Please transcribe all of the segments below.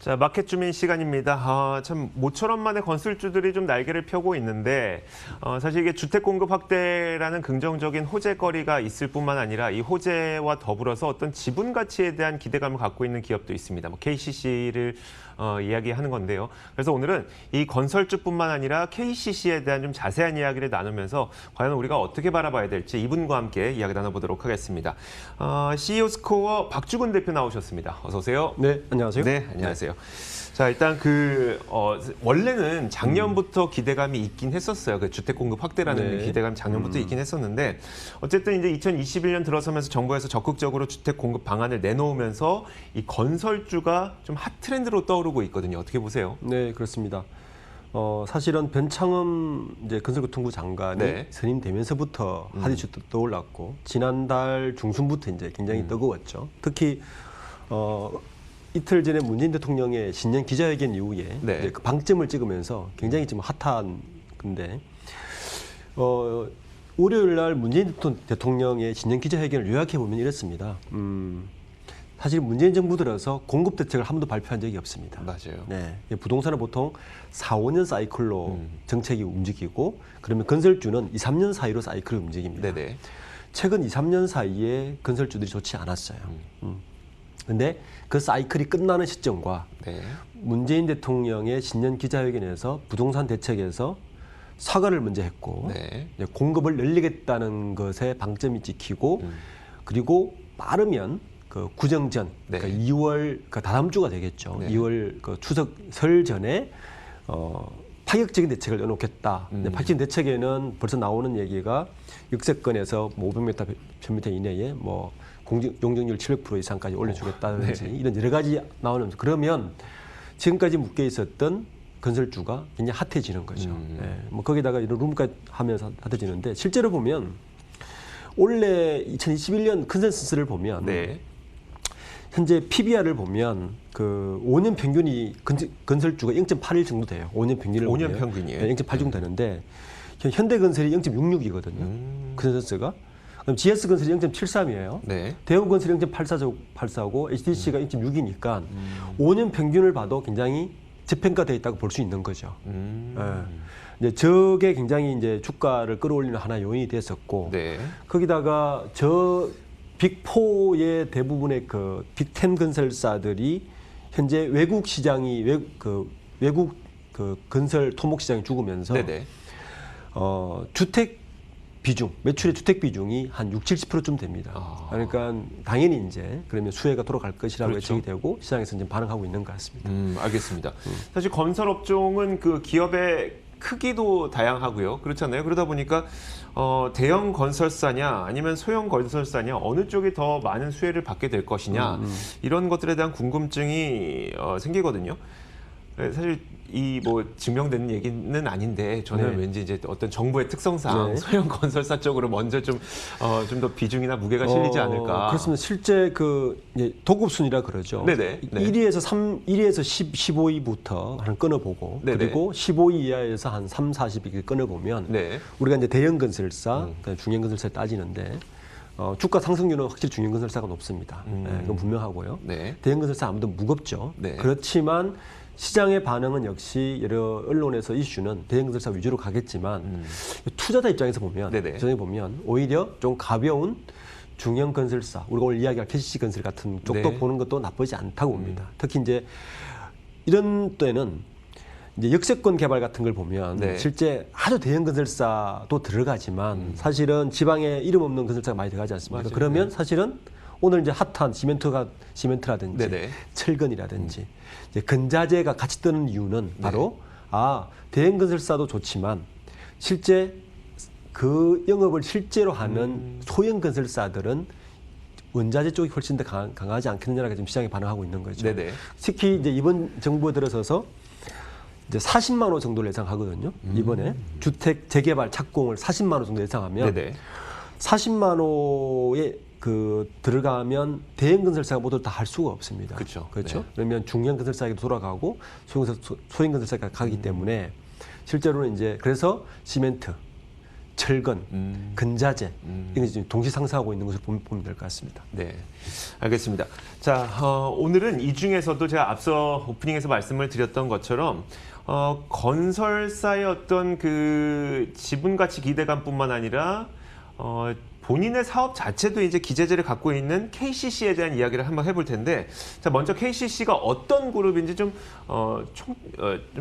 자, 마켓 주민 시간입니다. 참 모처럼 만에 건설주들이 좀 날개를 펴고 있는데 사실 이게 주택 공급 확대라는 긍정적인 호재거리가 있을 뿐만 아니라 이 호재와 더불어서 어떤 지분 가치에 대한 기대감을 갖고 있는 기업도 있습니다. KCC를 이야기하는 건데요. 그래서 오늘은 이 건설주뿐만 아니라 KCC에 대한 좀 자세한 이야기를 나누면서 과연 우리가 어떻게 바라봐야 될지 이분과 함께 이야기 나눠보도록 하겠습니다. CEO 스코어 박주근 대표 나오셨습니다. 어서 오세요. 네, 안녕하세요. 네, 안녕하세요. 자, 일단 원래는 작년부터 기대감이 있긴 했었어요. 그 주택 공급 확대라는 기대감이 작년부터 있긴 했었는데 어쨌든 이제 2021년 들어서면서 정부에서 적극적으로 주택 공급 방안을 내놓으면서 이 건설주가 좀 핫 트렌드로 떠오르고 있거든요. 어떻게 보세요? 네, 그렇습니다. 사실은 변창흠 이제 건설교통부 장관이 선임되면서부터 핫이슈도 떠올랐고 지난달 중순부터 이제 굉장히 뜨거웠죠. 특히 이틀 전에 문재인 대통령의 신년 기자회견 이후에 이제 그 방점을 찍으면서 굉장히 지금 핫한 건데 월요일 날 문재인 대통령의 신년 기자회견을 요약해 보면 이렇습니다. 사실 문재인 정부 들어서 공급 대책을 한 번도 발표한 적이 없습니다. 맞아요. 네, 부동산은 보통 4, 5년 사이클로 정책이 움직이고 그러면 건설주는 2, 3년 사이로 사이클을 움직입니다. 네네. 최근 2, 3년 사이에 건설주들이 좋지 않았어요. 근데 그 사이클이 끝나는 시점과 문재인 대통령의 신년 기자회견에서 부동산 대책에서 사과를 먼저 했고 공급을 늘리겠다는 것에 방점이 찍히고 그리고 빠르면 그 구정 전, 그러니까 2월, 그 다음 주가 되겠죠. 2월 그 추석 설 전에 파격적인 대책을 내놓겠다. 파격적인 대책에는 벌써 나오는 얘기가 역세권에서 500m, 1000m 이내에 뭐 용적률 700% 이상까지 올려주겠다든지 이런 여러 가지 나오면서 그러면 지금까지 묶여 있었던 건설주가 굉장히 핫해지는 거죠. 뭐 거기다가 이런 룸까지 하면서 핫해지는데 실제로 보면 올해 2021년 컨센서스를 보면 현재 PBR을 보면 그 5년 평균이 건설주가 0.81 정도 돼요. 5년 평균을 5년 평균이에요. 0.8 정도 되는데 현대건설이 0.66이거든요. 컨센서스가. 그럼 GS건설이 0.73이에요. 대우건설이 0.84고 HDC가 0.6이니까 5년 평균을 봐도 굉장히 저평가되어 있다고 볼 수 있는 거죠. 이제 저게 굉장히 이제 주가를 끌어올리는 하나의 요인이 됐었고 거기다가 저 빅4의 대부분의 그 빅10 건설사들이 현재 외국 시장이 외국 그 건설 토목 시장이 죽으면서 주택 비중, 매출의 주택 비중이 한 60~70%쯤 됩니다. 그러니까 당연히 이제 그러면 수혜가 돌아갈 것이라고 예측이 되고 시장에서 이제 반응하고 있는 것 같습니다. 알겠습니다. 사실 건설업종은 그 기업의 크기도 다양하고요. 그렇잖아요. 그러다 보니까 대형 건설사냐 아니면 소형 건설사냐 어느 쪽이 더 많은 수혜를 받게 될 것이냐 이런 것들에 대한 궁금증이 생기거든요. 사실 이 뭐 증명되는 얘기는 아닌데 저는 왠지 이제 어떤 정부의 특성상 소형 건설사 쪽으로 먼저 좀 더 비중이나 무게가 실리지 않을까. 그렇습니다. 실제 그 도급순이라 그러죠. 1위에서 15위부터 한 끊어보고 그리고 15위 이하에서 한 3, 40위 끊어보면 우리가 이제 대형 건설사, 중형 건설사 따지는데 주가 상승률은 확실히 중형 건설사가 높습니다. 그건 분명하고요. 대형 건설사 아무도 무겁죠. 그렇지만 시장의 반응은 역시 여러 언론에서 이슈는 대형 건설사 위주로 가겠지만 투자자 입장에서 보면 오히려 좀 가벼운 중형 건설사, 우리가 오늘 이야기할 KCC 건설 같은 쪽도 보는 것도 나쁘지 않다고 봅니다. 특히 이제 이런 때는 이제 역세권 개발 같은 걸 보면 실제 아주 대형 건설사도 들어가지만 사실은 지방에 이름 없는 건설사가 많이 들어가지 않습니까? 그러면 사실은 오늘 이제 핫한 시멘트라든지 철근이라든지 이제 건자재가 같이 뜨는 이유는 바로 대형 건설사도 좋지만 실제 그 영업을 실제로 하는 소형 건설사들은 원자재 쪽이 훨씬 더 강하지 않겠느냐라고 지금 시장에 반응하고 있는 거죠. 특히 이제 이번 정부에 들어서서 이제 40만 호 정도를 예상하거든요. 이번에 주택 재개발 착공을 40만 호 정도 예상하면 40만 호에 들어가면 대형 건설사가 모두 다 할 수가 없습니다. 그렇죠. 그러면 중형 건설사에게 돌아가고 소형 건설사가 가기 때문에 실제로는 이제 그래서 시멘트, 철근, 근자재 이런 게 동시 상승하고 있는 것으로 보면 될 것 같습니다. 네, 알겠습니다. 자, 오늘은 이 중에서도 제가 앞서 오프닝에서 말씀을 드렸던 것처럼 건설사의 어떤 그 지분 가치 기대감뿐만 아니라 본인의 사업 자체도 이제 기재재를 갖고 있는 KCC에 대한 이야기를 한번 해볼 텐데, 자, 먼저 KCC가 어떤 그룹인지 좀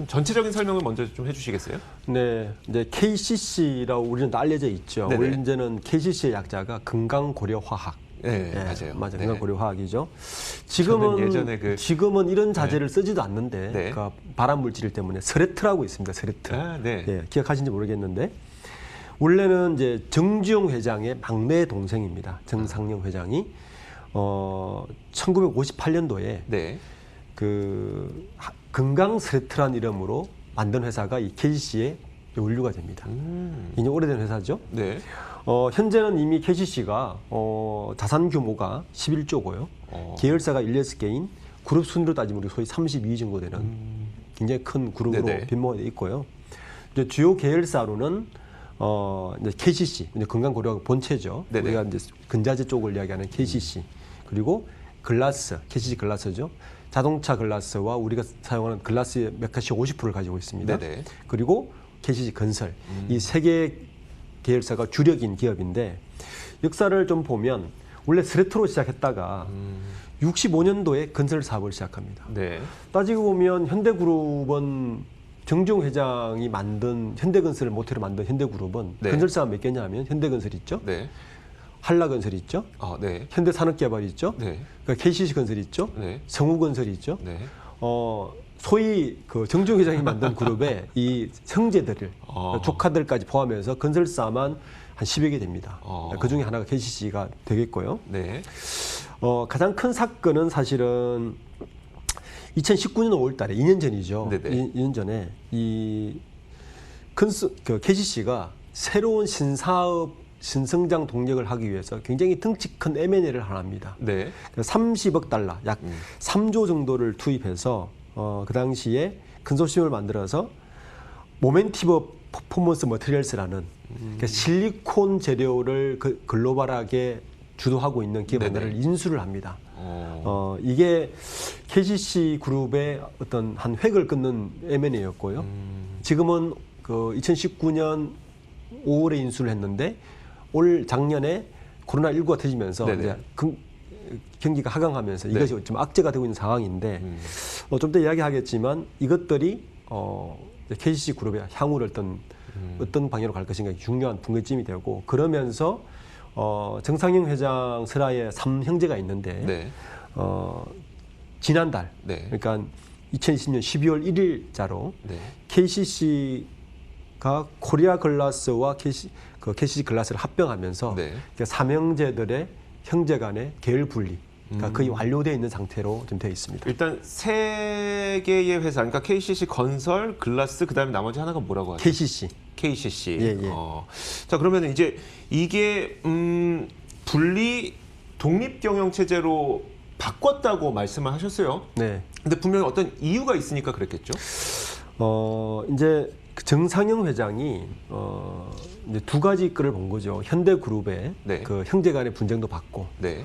전체적인 설명을 먼저 좀 해주시겠어요? 네, 이제 KCC라고 우리는 다 알려져 있죠. 네네. 우리 이제는 KCC의 약자가 금강고려화학. 네, 네, 맞아요. 맞아요. 네. 금강고려화학이죠. 저는 예전에 지금은 이런 자재를 쓰지도 않는데, 네. 그러니까 발암 물질 때문에 서레트라고 있습니다. 서레트. 아, 네. 예, 기억하신지 모르겠는데. 원래는 이제 정주영 회장의 막내 동생입니다. 정상영 회장이 1958년도에 네. 그 금강스레트란 이름으로 만든 회사가 이 KCC의 원류가 됩니다. 이제 오래된 회사죠. 네. 현재는 이미 KCC가 자산 규모가 11조고요. 계열사가 16개인 그룹 순위로 따지면 우리 소위 32위 정도 되는 굉장히 큰 그룹으로 네네. 변모가 되어 있고요. 이제 주요 계열사로는 이제 KCC, 이제 건강고려가 본체죠. 네네. 우리가 이제 근자재 쪽을 이야기하는 KCC, 그리고 글라스, KCC 글라스죠. 자동차 글라스와 우리가 사용하는 글라스의 메카시 50%를 가지고 있습니다. 네네. 그리고 KCC 건설, 이 세 개 계열사가 주력인 기업인데, 역사를 좀 보면 원래 스레트로 시작했다가 65년도에 건설 사업을 시작합니다. 네. 따지고 따지고 보면 현대그룹은 정주영 회장이 만든 현대건설을 모태로 만든 현대그룹은 네. 건설사가 몇 개냐 하면 현대건설 있죠, 네. 한라건설 있죠, 네. 현대산업개발 있죠, 네. 그러니까 KCC 건설 있죠, 네. 성우건설 있죠. 네. 소위 그 정주영 회장이 만든 그룹의 이 형제들을 어. 조카들까지 포함해서 건설사만 한 10여 개 됩니다. 그 중에 하나가 KCC가 되겠고요. 네. 가장 큰 사건은 사실은 2019년 5월 달에 2년 전이죠. 네네. 2년 전에 그 KCC가 새로운 신사업 신성장 동력을 하기 위해서 굉장히 등치 큰 M&A를 하나 합니다. 네. 30억 달러, 약 3조 정도를 투입해서 그 당시에 컨소시엄을 만들어서 모멘티브 퍼포먼스 머티리얼스라는 그러니까 실리콘 재료를 글로벌하게 주도하고 있는 기업 네네. 하나를 인수를 합니다. 이게 KCC 그룹의 어떤 한 획을 끊는 M&A였고요. 지금은 그 2019년 5월에 인수를 했는데 올 작년에 코로나19가 터지면서 네네. 이제 경기가 하강하면서 네. 이것이 좀 악재가 되고 있는 상황인데 좀 더 이야기하겠지만 이것들이 KCC 그룹의 향후를 어떤 방향으로 갈 것인가 중요한 분기점이 되고, 그러면서 정상영 회장 슬하에 3형제가 있는데 네. 지난달 네. 그러니까 2020년 12월 1일자로 네. KCC가 코리아 글라스와 KCC 글라스를 합병하면서 네. 그러니까 삼형제들의 형제 간의 계열 분리 그러니까 거의 완료되어 있는 상태로 좀 되어 있습니다. 일단 세 개의 회사, 그러니까 KCC 건설, 글라스, 그다음에 나머지 하나가 뭐라고 하죠? KCC. KCC. 예, 예. 자, 그러면 이제 이게 분리 독립 경영 체제로 바꿨다고 말씀을 하셨어요. 네. 근데 분명히 어떤 이유가 있으니까 그랬겠죠? 이제 그 정상영 회장이 이제 두 가지 글을 본 거죠. 현대그룹의 네. 그 형제 간의 분쟁도 받고, 네.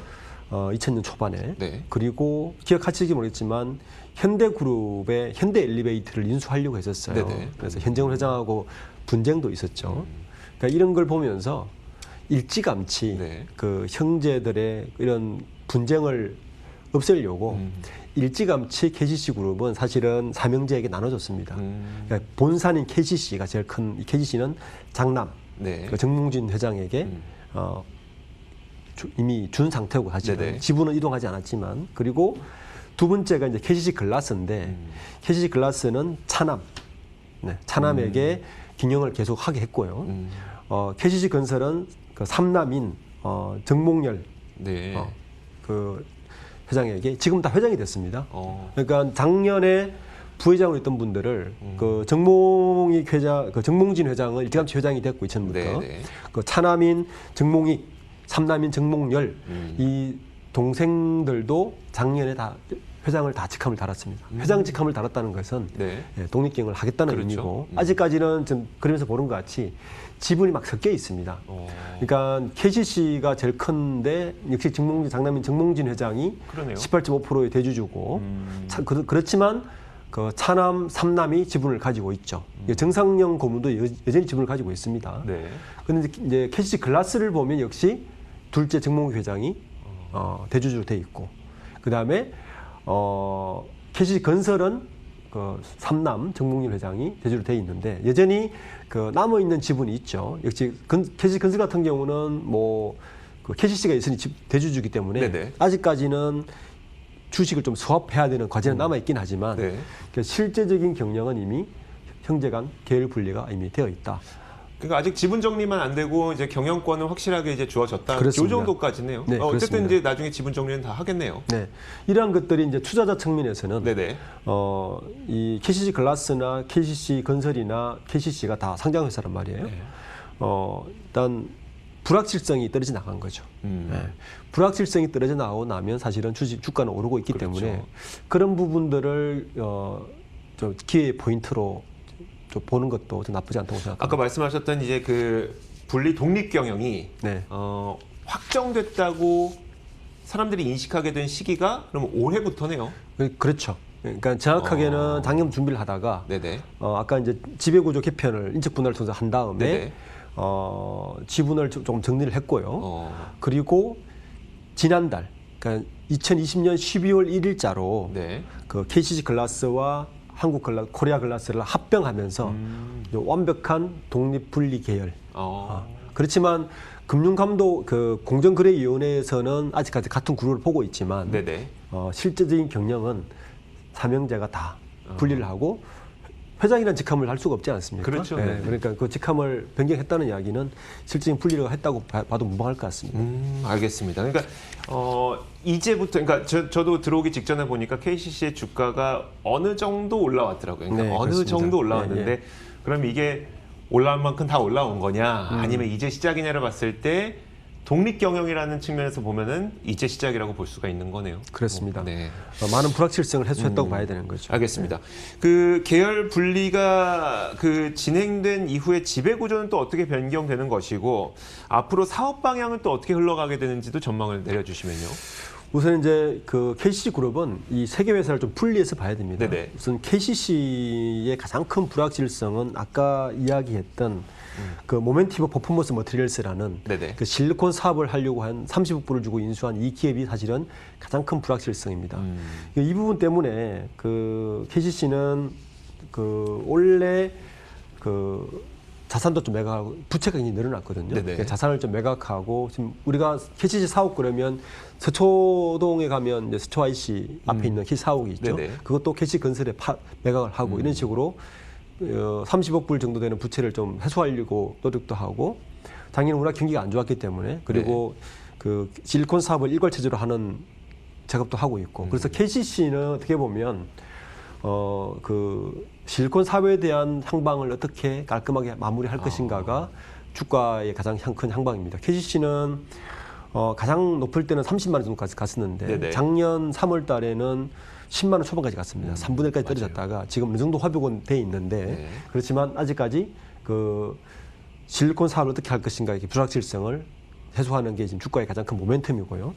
2000년 초반에. 네. 그리고 기억하실지 모르겠지만 현대그룹의 현대엘리베이터를 인수하려고 했었어요. 네네. 그래서 현정훈 회장하고 분쟁도 있었죠. 그러니까 이런 걸 보면서 일찌감치 네. 그 형제들의 이런 분쟁을 없애려고 일찌감치 KCC 그룹은 사실은 삼형제에게 나눠줬습니다. 그러니까 본사인 KCC가 제일 큰, 이 KCC는 장남, 네. 그 정몽진 회장에게 이미 준 상태고 사실은 네네. 지분은 이동하지 않았지만, 그리고 두 번째가 이제 KCC 글라스인데 KCC 글라스는 차남, 네, 차남에게 경영을 계속 하게 했고요. KCC 건설은 그 삼남인 정몽열 네. 그 회장에게 지금 다 회장이 됐습니다. 어. 그러니까 작년에 부회장으로 있던 분들을 그 정몽익 회장, 그 정몽진 회장은 일찌감치 회장이 됐고 2000년부터 네네. 그 차남인 정몽익, 삼남인 정몽열 이 동생들도 작년에 다 회장을 다 직함을 달았습니다. 회장 직함을 달았다는 것은 네. 독립경영을 하겠다는 그렇죠. 의미고, 아직까지는 좀 그러면서 보는 것 같이 지분이 막 섞여 있습니다. 그러니까 KCC가 제일 큰데 역시 장남인 정몽진 회장이 그러네요. 18.5%의 대주주고 그렇지만 그 차남, 삼남이 지분을 가지고 있죠. 정상영 고문도 여전히 지분을 가지고 있습니다. 네. 그런데 이제 KCC 글라스를 보면 역시 둘째 정몽규 회장이 대주주로 돼 있고, 그 다음에 KCC 건설은 그 삼남 정몽준 회장이 대주주로 돼 있는데 여전히 그 남아 있는 지분이 있죠. 역시 KCC 건설 같은 경우는 그 KCC가 여전히 대주주이기 때문에 네네. 아직까지는 주식을 좀 수합해야 되는 과제는 남아 있긴 하지만 네. 실제적인 경영은 이미 형제 간 계열 분리가 이미 되어 있다. 그러니까 아직 지분 정리만 안 되고 이제 경영권은 확실하게 이제 주어졌다. 그렇습니다. 이 정도까지네요. 네, 어쨌든 그렇습니다. 이제 나중에 지분 정리는 다 하겠네요. 네, 이러한 것들이 이제 투자자 측면에서는 네네. 이 KCC 글라스나 KCC 건설이나 KCC가 다 상장 회사란 말이에요. 네. 일단 불확실성이 떨어져 나간 거죠. 네. 불확실성이 떨어져 나오고 나면 사실은 주가는 오르고 있기 그렇죠. 때문에 그런 부분들을 좀 기회의 포인트로 좀 보는 것도 좀 나쁘지 않다고 생각합니다. 아까 말씀하셨던 이제 그 분리 독립 경영이 네. 확정됐다고 사람들이 인식하게 된 시기가 그러면 올해부터네요. 그렇죠. 그러니까 정확하게는 작년 준비를 하다가 네네. 아까 이제 지배구조 개편을 인적 분할을 통해서 한 다음에 네네. 지분을 조금 정리를 했고요. 그리고 지난달, 그러니까 2020년 12월 1일자로 네. 그 KCC 글라스와 한국 코리아 글라스를 합병하면서 완벽한 독립 분리 계열. 그렇지만 금융감독 그 공정거래위원회에서는 아직까지 같은 그룹을 보고 있지만 네네. 실제적인 경영은 삼형제가 다 분리를 하고 회장이라는 직함을 할 수가 없지 않습니까? 그렇죠. 네. 그러니까 그 직함을 변경했다는 이야기는 실질적인 분리를 했다고 봐도 무방할 것 같습니다. 알겠습니다. 그러니까 이제부터 그러니까 저도 들어오기 직전에 보니까 KCC의 주가가 어느 정도 올라왔더라고요. 그러니까 네, 어느 그렇습니다. 정도 올라왔는데 네, 네. 그럼 이게 올라온 만큼 다 올라온 거냐 아니면 이제 시작이냐를 봤을 때 독립 경영이라는 측면에서 보면은 이제 시작이라고 볼 수가 있는 거네요. 그렇습니다. 네. 많은 불확실성을 해소했다고 봐야 되는 거죠. 알겠습니다. 그 계열 분리가 그 진행된 이후에 지배 구조는 또 어떻게 변경되는 것이고 앞으로 사업 방향은 또 어떻게 흘러가게 되는지도 전망을 내려주시면요. 우선 이제 그 KCC 그룹은 이 세계 회사를 좀 분리해서 봐야 됩니다. 네네. 우선 KCC의 가장 큰 불확실성은 아까 이야기했던 그 모멘티브 퍼포먼스 머티리얼스라는 네네. 그 실리콘 사업을 하려고 한 30억 불을 주고 인수한 이 기업이 사실은 가장 큰 불확실성입니다. 이 부분 때문에 그 KCC는 그 원래 그 자산도 좀 매각하고 부채가 굉장히 늘어났거든요. 그러니까 자산을 좀 매각하고 지금 우리가 KCC 사옥 그러면 서초동에 가면 이제 서초 IC 앞에 있는 KCC 사옥이 있죠. 네네. 그것도 KCC 건설에 매각을 하고 이런 식으로 30억 불 정도 되는 부채를 좀 해소하려고 노력도 하고 작년에 워낙 경기가 안 좋았기 때문에 그리고 그 실리콘 사업을 일괄체제로 하는 작업도 하고 있고 그래서 KCC는 어떻게 보면 그 실리콘 사업에 대한 향방을 어떻게 깔끔하게 마무리할 것인가가 주가의 가장 큰 향방입니다. KCC는 가장 높을 때는 30만 원 정도까지 갔었는데 네네. 작년 3월 달에는 10만 원 초반까지 갔습니다. 3분의 1까지 떨어졌다가 지금 어느 정도 회복은 돼 있는데 그렇지만 아직까지 그 실리콘 사업을 어떻게 할 것인가 이렇게 불확실성을 해소하는 게 지금 주가의 가장 큰 모멘텀이고요.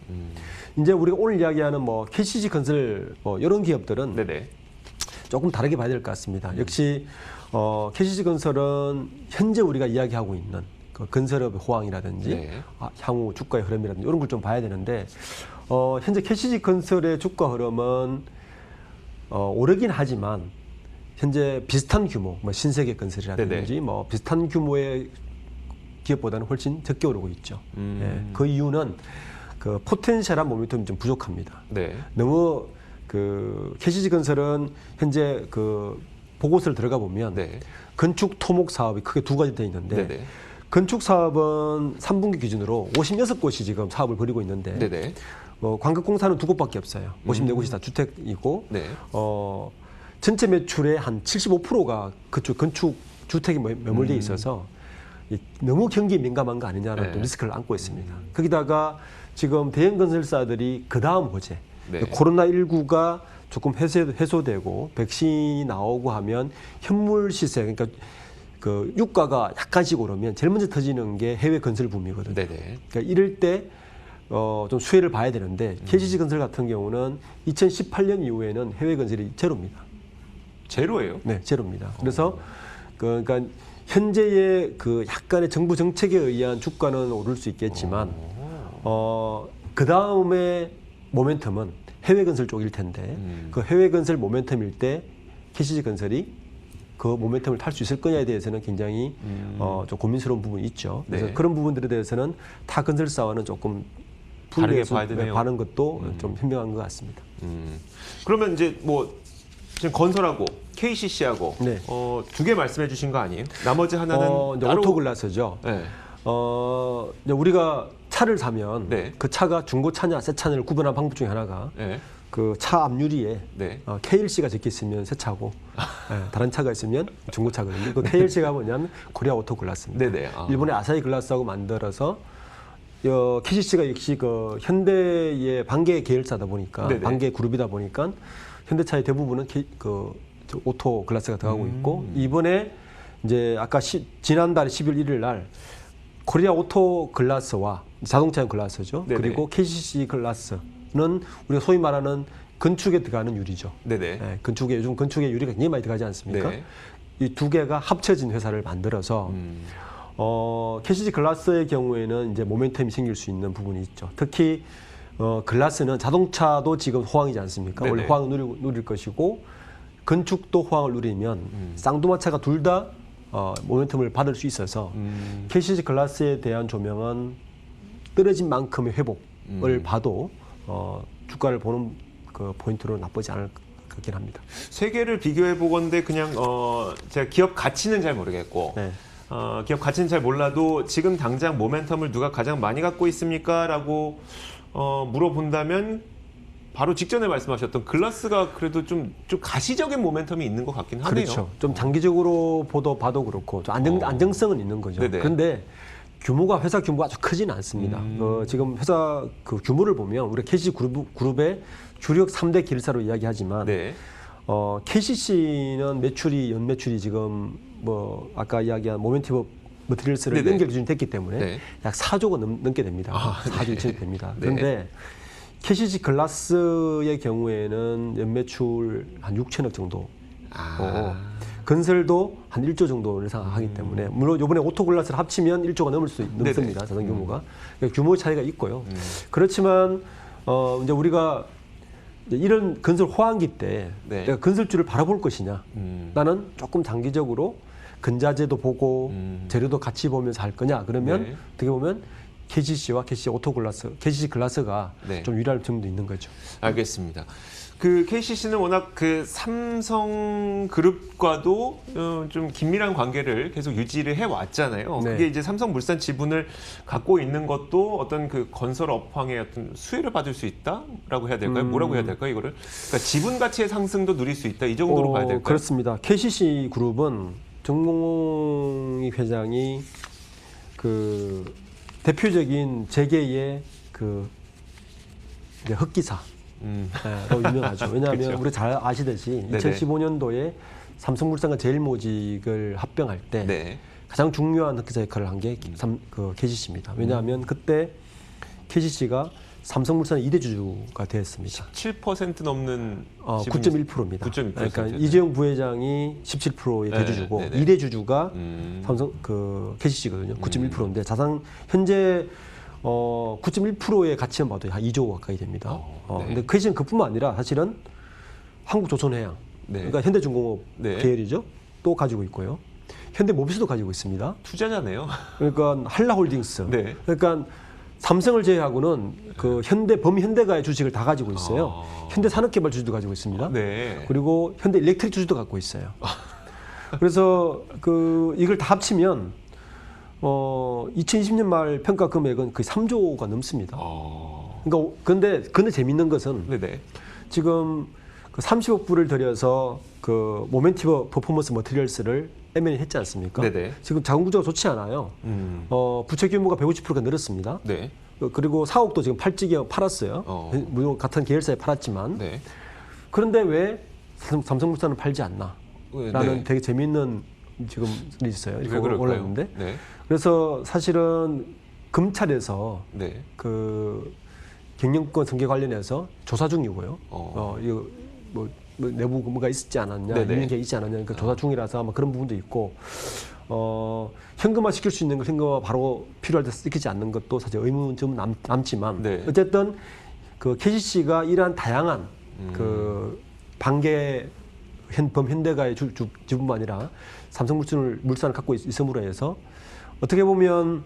이제 우리가 오늘 이야기하는 뭐 KCC 건설 뭐 이런 기업들은 네네. 조금 다르게 봐야 될 것 같습니다. 역시 KCC 건설은 현재 우리가 이야기하고 있는 그 건설업의 호황이라든지 향후 주가의 흐름이라든지 이런 걸 좀 봐야 되는데 현재 KCC 건설의 주가 흐름은 오르긴 하지만 현재 비슷한 규모, 뭐 신세계 건설이라든지 뭐 비슷한 규모의 기업보다는 훨씬 적게 오르고 있죠. 그 이유는 그 포텐셜한 모멘텀이 좀 부족합니다. 너무 그 KCC 건설은 현재 그 보고서를 들어가 보면 건축 토목 사업이 크게 두 가지 되어 있는데 건축 사업은 3분기 기준으로 56곳이 지금 사업을 벌이고 있는데 관급공사는 2곳밖에 없어요. 54곳이 다 주택이고 전체 매출의 한 75%가 그쪽 건축 주택이 매몰되어 있어서 너무 경기에 민감한 거 아니냐는 또 리스크를 안고 있습니다. 거기다가 지금 대형 건설사들이 그 다음 호재 코로나19가 조금 해소되고 백신이 나오고 하면 현물 시세 그러니까 그 유가가 약간씩 오르면 제일 먼저 터지는 게 해외 건설 붐이거든요. 네네. 그러니까 이럴 때 좀 수혜를 봐야 되는데 KCC 건설 같은 경우는 2018년 이후에는 해외 건설이 제로입니다. 제로예요? 네, 제로입니다. 그래서 그러니까 현재의 그 약간의 정부 정책에 의한 주가는 오를 수 있겠지만 그 다음에 모멘텀은 해외 건설 쪽일 텐데 그 해외 건설 모멘텀일 때 KCC 건설이 그 모멘텀을 탈 수 있을 거냐에 대해서는 굉장히 좀 고민스러운 부분이 있죠. 그래서 네. 그런 부분들에 대해서는 타 건설사와는 조금 다르게 봐야 되네요. 봐는 것도 좀 현명한 것 같습니다. 그러면 이제 뭐 지금 건설하고 KCC하고 네. 두 개 말씀해 주신 거 아니에요? 나머지 하나는 이제 따로 오토글라스죠. 네. 이제 우리가 차를 사면 네. 그 차가 중고차냐 새 차냐를 구분하는 방법 중에 하나가 네. 그 차 앞유리에 네. KLC가 적혀 있으면 새 차고 다른 차가 있으면 중고차거든요. 그 KLC가 뭐냐면 코리아 오토글라스입니다. 네네. 일본의 아사히 글라스하고 만들어서 KCC가 역시 그 현대의 반개 계열사다 보니까 네네. 반개 그룹이다 보니까 현대차의 대부분은 오토 글라스가 들어가고 있고 이번에 이제 아까 지난달 10일 1일 날 코리아 오토 글라스와 자동차용 글라스죠. 네네. 그리고 KCC 글라스는 우리가 소위 말하는 건축에 들어가는 유리죠. 네네. 네, 요즘 건축에 유리가 굉장히 많이 들어가지 않습니까? 네. 이 두 개가 합쳐진 회사를 만들어서 KCC 글라스의 경우에는 이제 모멘텀이 생길 수 있는 부분이 있죠. 특히 글라스는 자동차도 지금 호황이지 않습니까? 네네. 원래 호황을 누릴 것이고 건축도 호황을 누리면 쌍두마차가 둘 다 모멘텀을 받을 수 있어서 KCC 글라스에 대한 조명은 떨어진 만큼의 회복을 봐도 주가를 보는 그 포인트로 나쁘지 않을 것 같긴 합니다. 세 개를 비교해 보건데 그냥 제가 기업 가치는 잘 모르겠고 네. 기업 가치는 잘 몰라도 지금 당장 모멘텀을 누가 가장 많이 갖고 있습니까? 라고 물어본다면 바로 직전에 말씀하셨던 글라스가 그래도 좀 가시적인 모멘텀이 있는 것 같긴 하네요. 그렇죠. 좀 장기적으로 봐도 그렇고 좀 안정성은 있는 거죠. 네네. 그런데 회사 규모가 아주 크지는 않습니다. 지금 회사 그 규모를 보면 우리 KCC 그룹의 주력 3대 기술사로 이야기하지만 네. KCC는 연 매출이 지금 뭐 아까 이야기한 모멘티브 머티리얼스를 네네. 연결 기준이 됐기 때문에 네. 약 4조가 넘게 됩니다. 아, 4조 네. 2천이 됩니다. 네. 그런데 KCC 글라스의 경우에는 연매출 한 6천억 정도. 건설도 한 1조 정도를 생각하기 때문에 물론 이번에 오토글라스를 합치면 1조가 넘습니다. 자산 규모가. 그러니까 규모 차이가 있고요. 그렇지만 이제 우리가 이런 건설 호황기 때 네. 내가 건설주를 바라볼 것이냐. 나는 조금 장기적으로 근자재도 보고 재료도 같이 보면서 할 거냐. 그러면 네. 어떻게 보면 KCC와 KCC 오토글라스, KCC 글라스가 네. 좀 유리할 점도 있는 거죠. 알겠습니다. 그 KCC는 워낙 그 삼성그룹과도 좀 긴밀한 관계를 계속 유지를 해 왔잖아요. 네. 그게 이제 삼성물산 지분을 갖고 있는 것도 어떤 그 건설 업황의 어떤 수혜를 받을 수 있다라고 해야 될까요? 뭐라고 해야 될까요? 이거를 그러니까 지분 가치의 상승도 누릴 수 있다 이 정도로 봐야 될까요? 그렇습니다. KCC 그룹은 정몽희 회장이 그 대표적인 재계의 그 이제 흑기사. 로 유명하죠. 왜냐하면 그렇죠. 우리 잘 아시듯이 네네. 2015년도에 삼성물산과 제일모직을 합병할 때 네. 가장 중요한 흑기사 역할을 한 게 KCC입니다. 왜냐하면 그때 KCC가 삼성물산의 2대 주주가 되었습니다. 7% 넘는 9.1%입니다. 9.1%. 그러니까 이재용 부회장이 17%의 대주주고 네네. 2대 주주가 삼성 KCC거든요. 음. 9.1%인데 현재 9.1%의 가치만 봐도 한 2조 가까이 됩니다. 네. 근데 KCC는 그뿐만 아니라 사실은 한국조선해양, 네. 그러니까 현대중공업 네. 계열이죠. 또 가지고 있고요. 현대모비스도 가지고 있습니다. 투자자네요. 그러니까 한라홀딩스. 네. 그러니까 삼성을 제외하고는 그 범현대가의 주식을 다 가지고 있어요. 현대산업개발 주주도 가지고 있습니다. 네. 그리고 현대일렉트릭 주주도 갖고 있어요. 그래서 이걸 다 합치면 2020년 말 평가 금액은 거의 3조가 넘습니다. 그러니까 근데 재밌는 것은 네네. 지금 그 30억 불을 들여서 그 모멘티브 퍼포먼스 머티리얼스를 M&A 했지 않습니까? 네네. 지금 자금 구조가 좋지 않아요. 부채 규모가 150%가 늘었습니다. 네. 그리고 사옥도 지금 팔았어요. 물론 같은 계열사에 팔았지만. 네. 그런데 왜 삼성물산은 팔지 않나? 라는 네. 되게 재미있는 지금 있어요. 왜 그럴까요? 올랐는데. 네. 그래서 사실은 검찰에서 네. 그 경영권 승계 관련해서 조사 중이고요. 이거 뭐 내부 뭐가 있었지 않았냐, 인명계가 있지 않았냐, 그 조사 중이라서 아마 그런 부분도 있고, 현금화 시킬 수 있는 걸 현금화 바로 필요할 때 시키지 않는 것도 사실 의문 좀 남지만, 네. 어쨌든 그 KCC가 이러한 다양한 그 반개 범현대가의 주뿐만 아니라 삼성물산을 갖고 있음으로 해서 어떻게 보면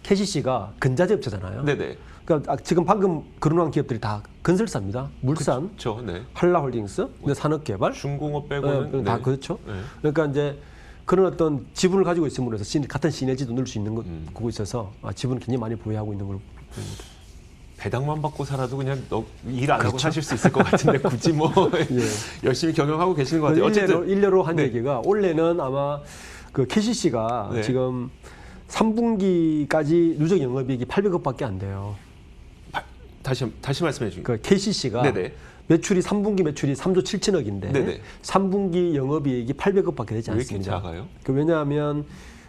KCC가 근자재 업체잖아요. 네네. 그러니까 지금 방금 거론한 기업들이 다 건설사입니다. 물산, 그렇죠. 네. 한라홀딩스, 산업개발, 중공업 빼고는 다 그렇죠. 그러니까 이제 그런 어떤 지분을 가지고 있음으로 해서 같은 시너지도 넣을 수 있는 거고 있어서 지분을 굉장히 많이 보유하고 있는 걸 보입니다. 배당만 받고 살아도 그냥 일 안 하고 사실 수 있을 것 같은데 굳이 뭐 열심히 경영하고 계시는 것 같아요. 어쨌든 일례로 한 얘기가 올해는 아마 그 KCC가 지금 3분기까지 누적 영업이익이 800억밖에 안 돼요. 다시 말씀해 주시죠. 그 KCC가 매출이 3분기 매출이 3조 7천억인데 3분기 영업이익이 800억밖에 되지 않습니다. 왜 이렇게 작아요? 왜냐하면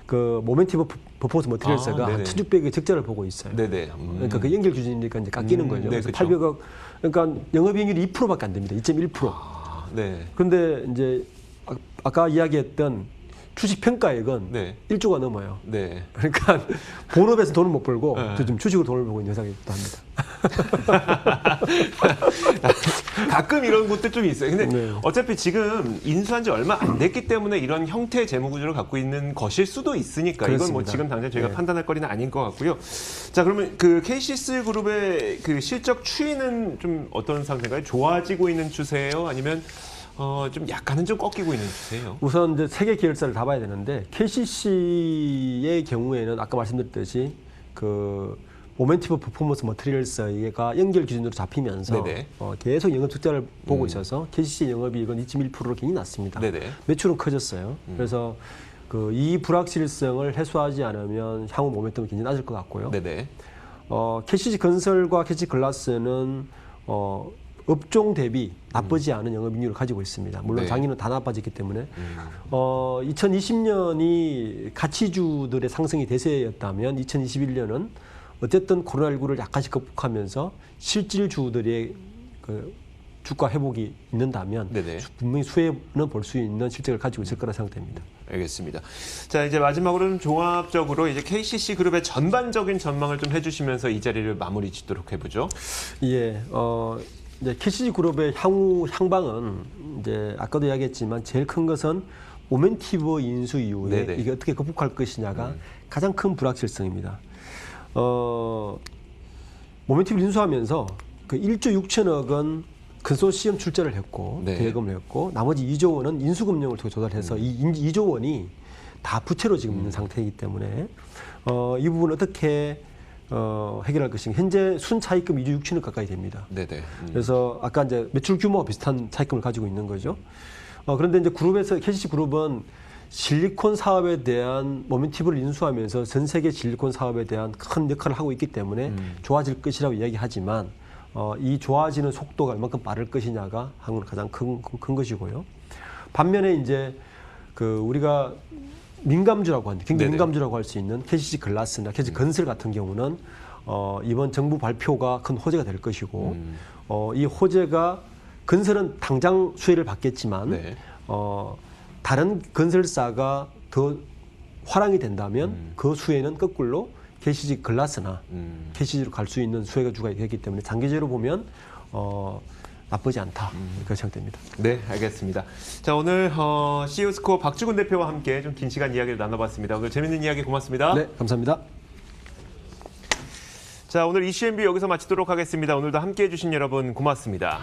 그 모멘티브 퍼포먼스 머티리얼스가 한 1,600의 적자를 보고 있어요. 그러니까 그 연결 기준이니까 이제 깎이는 거죠. 그래서 800억, 그러니까 영업이익률이 2%밖에 안 됩니다. 2.1%. 그런데 이제 아까 이야기했던 주식 평가액은 1조가 넘어요. 그러니까 본업에서 돈을 못 벌고 지금 주식으로 돈을 벌고 있는 회사이기도 합니다. 가끔 이런 곳들 좀 있어요. 근데 어차피 지금 인수한 지 얼마 안 됐기 때문에 이런 형태의 재무 구조를 갖고 있는 것일 수도 있으니까 그렇습니다. 이건 뭐 지금 당장 저희가 판단할 거리는 아닌 것 같고요. 자, 그러면 그 KCC 그룹의 그 실적 추이는 좀 어떤 상태인가요? 좋아지고 있는 추세예요? 아니면 좀 약간은 좀 꺾이고 있는 추세예요? 우선 이제 세 개 계열사를 다 봐야 되는데 KCC의 경우에는 아까 말씀드렸듯이 그 모멘티브 퍼포먼스 머티리얼스가 연결 기준으로 잡히면서 계속 영업 적자를 보고 있어서 KCC 영업이익은 2.1%로 굉장히 낮습니다. 매출은 커졌어요. 그래서 그 이 불확실성을 해소하지 않으면 향후 모멘텀은 굉장히 낮을 것 같고요. KCC 건설과 KCC 글라스는 업종 대비 나쁘지 않은 영업이익률을 가지고 있습니다. 물론 작년은 다 나빠졌기 때문에 2020년이 가치주들의 상승이 대세였다면 2021년은 어쨌든 코로나19를 약간씩 극복하면서 실질주들의 그 주가 회복이 있는다면 분명히 수혜는 볼 수 있는 실적을 가지고 있을 거라 생각됩니다. 알겠습니다. 자, 이제 마지막으로는 종합적으로 이제 KCC 그룹의 전반적인 전망을 좀 해주시면서 이 자리를 마무리 짓도록 해보죠. 예, 이제 KCC 그룹의 향후 향방은 이제 아까도 이야기했지만 제일 큰 것은 모멘티브 인수 이후에 이게 어떻게 극복할 것이냐가 가장 큰 불확실성입니다. 모멘티브를 인수하면서 그 1조 6천억은 컨소시엄 출자를 했고 대여금을 했고 나머지 2조 원은 인수금융을 통해 조달해서 이 2조 원이 다 부채로 지금 있는 상태이기 때문에 이 부분 어떻게 해결할 것인가. 현재 순차입금 2조 6천억 가까이 됩니다. 그래서 아까 이제 매출 규모가 비슷한 차입금을 가지고 있는 거죠. 그런데 이제 그룹에서 KCC 그룹은 실리콘 사업에 대한 모멘티브를 인수하면서 전 세계 실리콘 사업에 대한 큰 역할을 하고 있기 때문에 좋아질 것이라고 이야기하지만 이 좋아지는 속도가 얼마큼 빠를 것이냐가 한국은 가장 큰 것이고요. 반면에 이제 그 우리가 민감주라고 하는 굉장히 민감주라고 할 수 있는 KCC 글라스나 KCC 건설 같은 경우는 이번 정부 발표가 큰 호재가 될 것이고 이 호재가 건설은 당장 수혜를 받겠지만 다른 건설사가 더 화랑이 된다면 그 수혜는 거꾸로 KCC 글라스나 KCC로 갈 수 있는 수혜가 주가 되기 때문에 장기적으로 보면 나쁘지 않다 그렇게 생각됩니다. 네, 알겠습니다. 자, 오늘 CEO스코어 박주근 대표와 함께 좀 긴 시간 이야기를 나눠봤습니다. 오늘 재밌는 이야기 고맙습니다. 네, 감사합니다. 자, 오늘 이슈 MB 여기서 마치도록 하겠습니다. 오늘도 함께해 주신 여러분 고맙습니다.